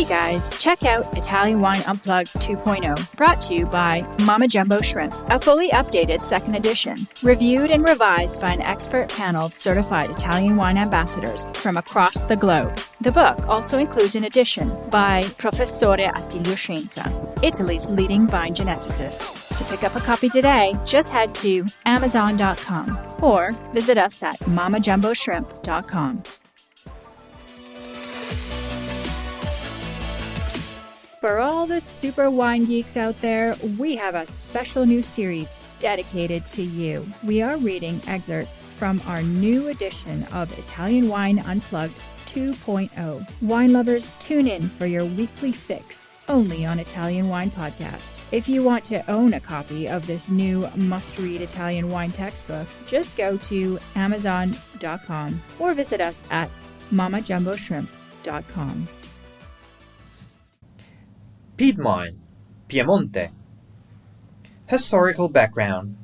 Hey guys, check out Italian Wine Unplugged 2.0, brought to you by Mama Jumbo Shrimp, a fully updated second edition, reviewed and revised by an expert panel of certified Italian wine ambassadors from across the globe. The book also includes an edition by Professore Attilio Scienza, Italy's leading vine geneticist. To pick up a copy today, just head to Amazon.com or visit us at mamajumboshrimp.com. For all the super wine geeks out there, we have a special new series dedicated to you. We are reading excerpts from our new edition of Italian Wine Unplugged 2.0. Wine lovers, tune in for your weekly fix only on Italian Wine Podcast. If you want to own a copy of this new must-read Italian wine textbook, just go to Amazon.com or visit us at mamajumboshrimp.com. Piedmont, Piemonte. Historical background.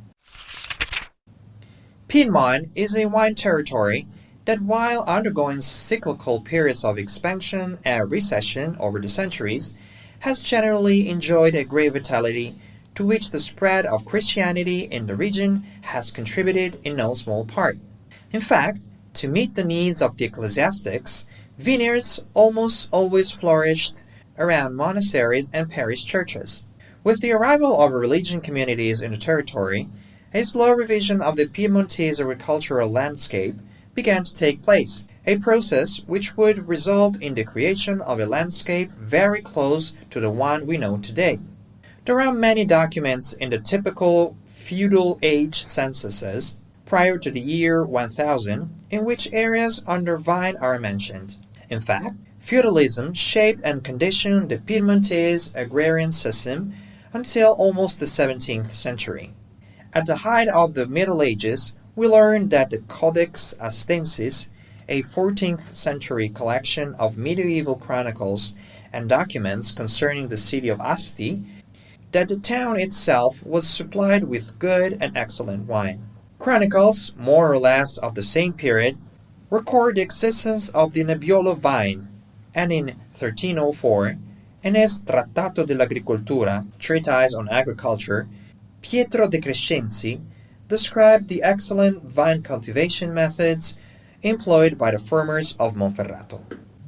Piedmont is a wine territory that, while undergoing cyclical periods of expansion and recession over the centuries, has generally enjoyed a great vitality, to which the spread of Christianity in the region has contributed in no small part. In fact, to meet the needs of the ecclesiastics, vineyards almost always flourished around monasteries and parish churches. With the arrival of religion communities in the territory, a slow revision of the Piedmontese agricultural landscape began to take place, a process which would result in the creation of a landscape very close to the one we know today. There are many documents in the typical feudal age censuses prior to the year 1000 in which areas under vine are mentioned. In fact, feudalism shaped and conditioned the Piedmontese agrarian system until almost the 17th century. At the height of the Middle Ages, we learned that the Codex Astensis, a 14th century collection of medieval chronicles and documents concerning the city of Asti, that the town itself was supplied with good and excellent wine. Chronicles, more or less of the same period, record the existence of the Nebbiolo vine, and in 1304, in his Trattato dell'Agricoltura, treatise on agriculture, Pietro de Crescenzi described the excellent vine cultivation methods employed by the farmers of Monferrato.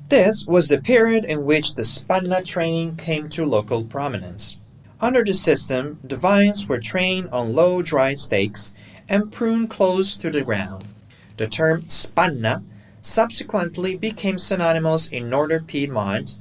This was the period in which the spanna training came to local prominence. Under the system, the vines were trained on low dry stakes and pruned close to the ground. The term spanna subsequently became synonymous in northern Piedmont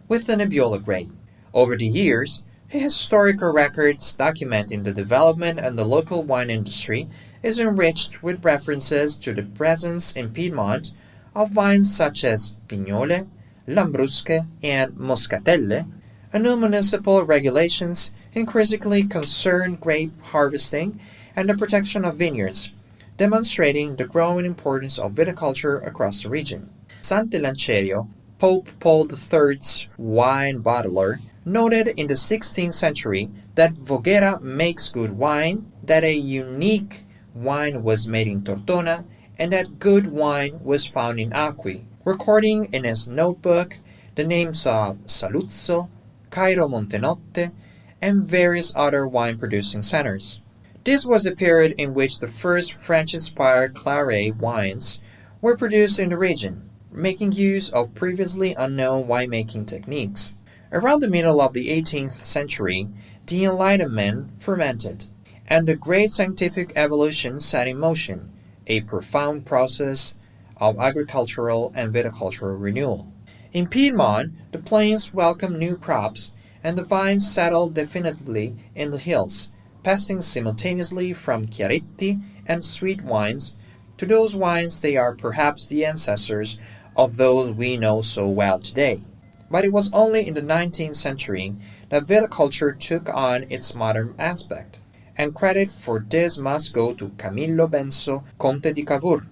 with the Nebbiolo grape. Over the years, historical records documenting the development and the local wine industry is enriched with references to the presence in Piedmont of wines such as Pignole, Lambrusche, and Moscatelle, and new municipal regulations increasingly concern grape harvesting and the protection of vineyards, demonstrating the growing importance of viticulture across the region. Sant'Elancerio, Pope Paul III's wine bottler, noted in the 16th century that Voghera makes good wine, that a unique wine was made in Tortona, and that good wine was found in Acqui, recording in his notebook the names of Saluzzo, Cairo Montenotte, and various other wine-producing centers. This was the period in which the first French-inspired Claret wines were produced in the region, making use of previously unknown winemaking techniques. Around the middle of the 18th century, the Enlightenment fermented, and the great scientific evolution set in motion, a profound process of agricultural and viticultural renewal. In Piedmont, the plains welcomed new crops, and the vines settled definitively in the hills, passing simultaneously from Chiaretti and sweet wines to those wines they are perhaps the ancestors of those we know so well today. But it was only in the 19th century that viticulture took on its modern aspect, and credit for this must go to Camillo Benso, Conte di Cavour,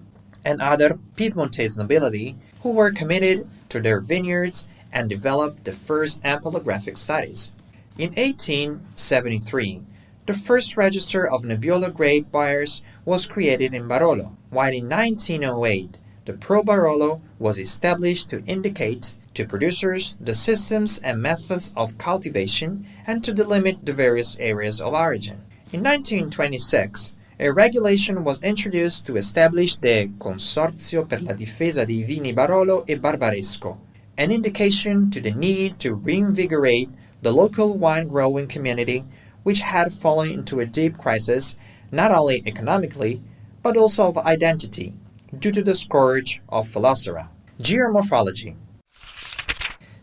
and other Piedmontese nobility who were committed to their vineyards and developed the first ampelographic studies. In 1873, the first register of Nebbiolo grape buyers was created in Barolo, while in 1908 the Pro Barolo was established to indicate to producers the systems and methods of cultivation and to delimit the various areas of origin. In 1926, a regulation was introduced to establish the Consorzio per la difesa dei vini Barolo e Barbaresco, an indication to the need to reinvigorate the local wine-growing community, which had fallen into a deep crisis, not only economically, but also of identity, due to the scourge of Phylloxera. Geomorphology.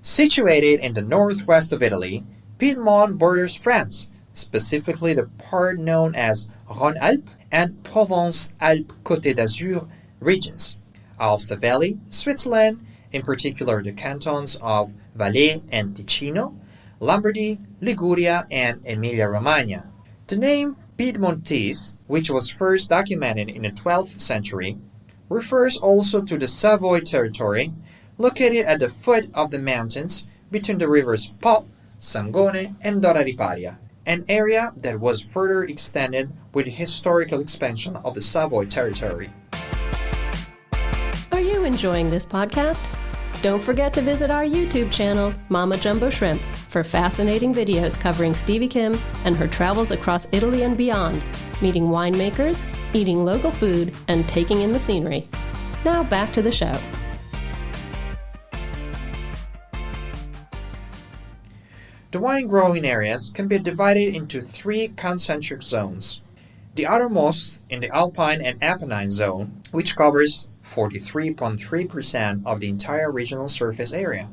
Situated in the northwest of Italy, Piedmont borders France, specifically the part known as Rhône-Alpes and Provence-Alpes-Côte d'Azur regions. Aosta Valley, Switzerland, in particular the cantons of Valais and Ticino, Lombardy, Liguria, and Emilia-Romagna. The name Piedmontese, which was first documented in the 12th century, refers also to the Savoy territory, located at the foot of the mountains between the rivers Po, Sangone, and Dora di Paria, an area that was further extended with the historical expansion of the Savoy territory. Are you enjoying this podcast? Don't forget to visit our YouTube channel, Mama Jumbo Shrimp, for fascinating videos covering Stevie Kim and her travels across Italy and beyond, meeting winemakers, eating local food, and taking in the scenery. Now back to the show. The wine-growing areas can be divided into 3 concentric zones. The outermost in the Alpine and Apennine zone, which covers 43.3% of the entire regional surface area.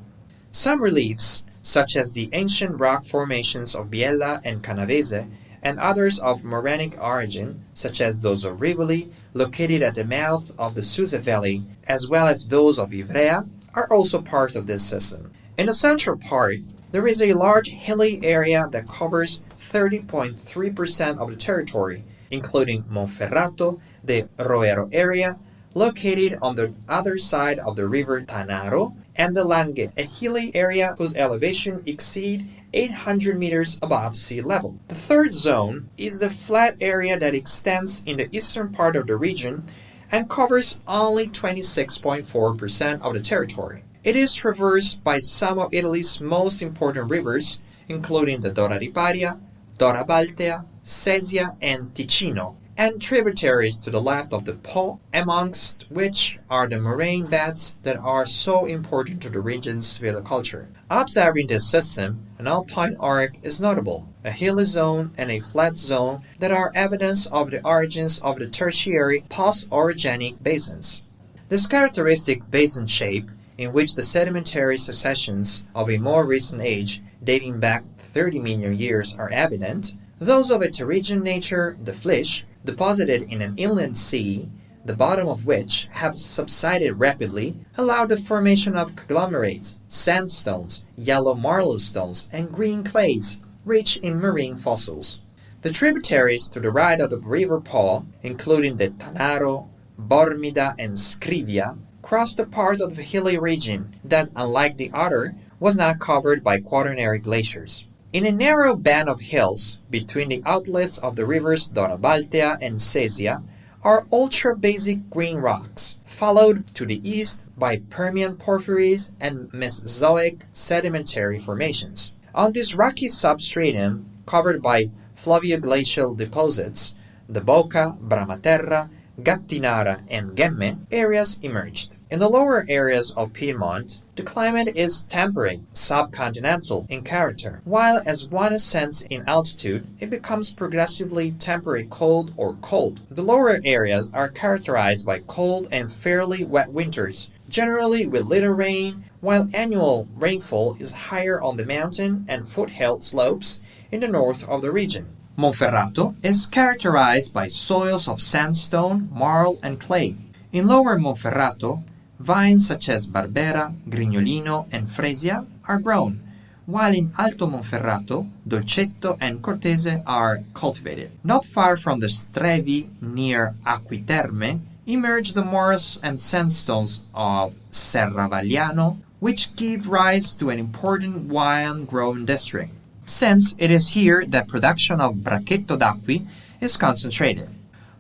Some reliefs, such as the ancient rock formations of Biella and Canavese, and others of morainic origin, such as those of Rivoli, located at the mouth of the Suze Valley, as well as those of Ivrea, are also part of this system. In the central part, there is a large hilly area that covers 30.3% of the territory, including Monferrato, the Roero area, located on the other side of the river Tanaro, and the Langhe, a hilly area whose elevation exceeds 800 meters above sea level. The third zone is the flat area that extends in the eastern part of the region and covers only 26.4% of the territory. It is traversed by some of Italy's most important rivers, including the Dora di Paria, Dora Baltea, Sesia, and Ticino, and tributaries to the left of the Po, amongst which are the moraine beds that are so important to the region's viticulture. Observing this system, an alpine arc is notable, a hilly zone and a flat zone that are evidence of the origins of the tertiary post-orogenic basins. This characteristic basin shape, in which the sedimentary successions of a more recent age, dating back 30 million years, are evident, those of a terrestrial nature, the flysch, deposited in an inland sea, the bottom of which have subsided rapidly, allow the formation of conglomerates, sandstones, yellow marlstones, and green clays, rich in marine fossils. The tributaries to the right of the river Po, including the Tanaro, Bormida, and Scrivia, cross the part of the hilly region that, unlike the other, was not covered by quaternary glaciers. In a narrow band of hills between the outlets of the rivers Dora Baltea and Sesia are ultra-basic green rocks, followed to the east by Permian porphyries and Mesozoic sedimentary formations. On this rocky substratum, covered by fluvioglacial deposits, the Boca, Bramaterra, Gattinara, and Gemme areas emerged. In the lower areas of Piedmont, the climate is temperate, subcontinental in character, while as one ascends in altitude, it becomes progressively temperate cold or cold. The lower areas are characterized by cold and fairly wet winters, generally with little rain, while annual rainfall is higher on the mountain and foothill slopes in the north of the region. Monferrato is characterized by soils of sandstone, marl, and clay. In lower Monferrato, vines such as Barbera, Grignolino, and Fresia are grown, while in Alto Monferrato, Dolcetto and Cortese are cultivated. Not far from the Strevi, near Acquiterme, emerge the marls and sandstones of Serravagliano, which give rise to an important wine-growing district, since it is here that production of Bracchetto d'Acqui is concentrated.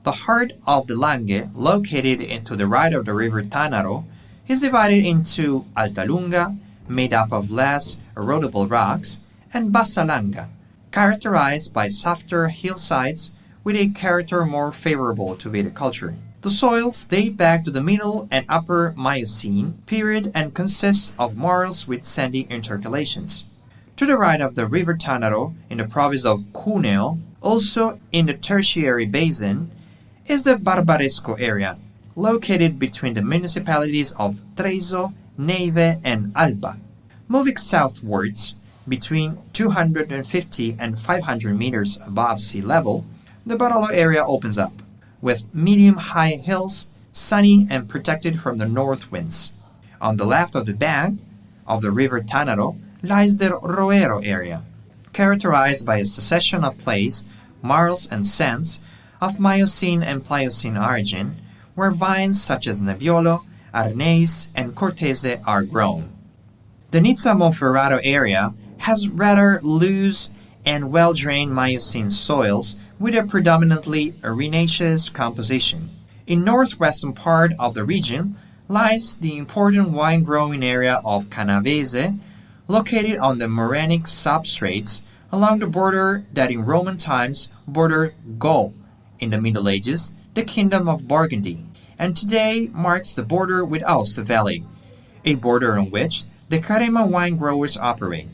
The heart of the Langhe, located to the right of the river Tanaro, is divided into Altalunga, made up of less erodible rocks, and Bassalanga, characterized by softer hillsides with a character more favorable to viticulture. The soils date back to the Middle and Upper Miocene period and consist of marls with sandy intercalations. To the right of the river Tanaro in the province of Cuneo, also in the Tertiary Basin, is the Barbaresco area, located between the municipalities of Trezo, Neive, and Alba. Moving southwards, between 250 and 500 meters above sea level, the Barolo area opens up, with medium-high hills, sunny and protected from the north winds. On the left of the bank of the river Tanaro lies the Roero area, characterized by a succession of clays, marls, and sands of Miocene and Pliocene origin, where vines such as Nebbiolo, Arneis, and Cortese are grown. The Nizza Monferrato area has rather loose and well-drained Miocene soils with a predominantly arenaceous composition. In northwestern part of the region lies the important wine-growing area of Canavese, located on the morainic substrates along the border that in Roman times bordered Gaul, in the Middle Ages the Kingdom of Burgundy, and today marks the border with Aosta Valley, a border on which the Carema wine growers operate.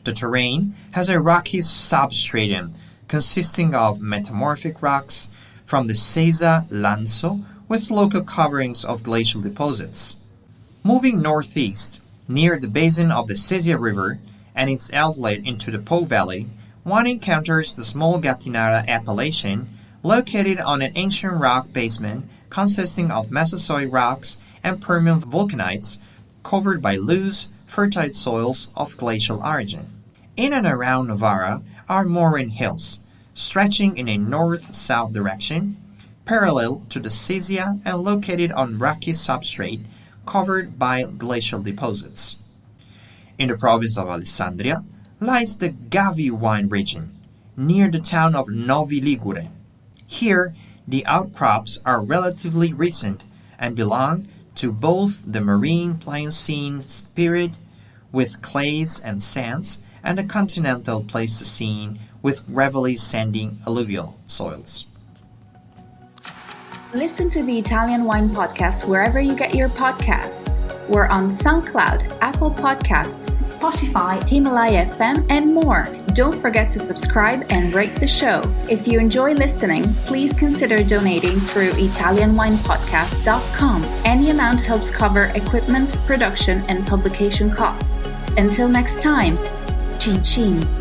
The terrain has a rocky substratum consisting of metamorphic rocks from the Sesa Lanzo with local coverings of glacial deposits. Moving northeast, near the basin of the Sesia River and its outlet into the Po Valley, one encounters the small Gattinara appellation located on an ancient rock basement consisting of Mesozoic rocks and Permian vulcanites covered by loose, fertile soils of glacial origin. In and around Novara are moraine hills, stretching in a north-south direction, parallel to the Sesia and located on rocky substrate covered by glacial deposits. In the province of Alessandria lies the Gavi wine region, near the town of Novi Ligure. Here, the outcrops are relatively recent and belong to both the marine Pliocene period with clays and sands and the continental Pleistocene with gravelly sandy alluvial soils. Listen to the Italian Wine Podcast wherever you get your podcasts. We're on SoundCloud, Apple Podcasts, Spotify, Himalaya FM, and more. Don't forget to subscribe and rate the show. If you enjoy listening, please consider donating through ItalianWinePodcast.com. Any amount helps cover equipment, production, and publication costs. Until next time, Cin Cin.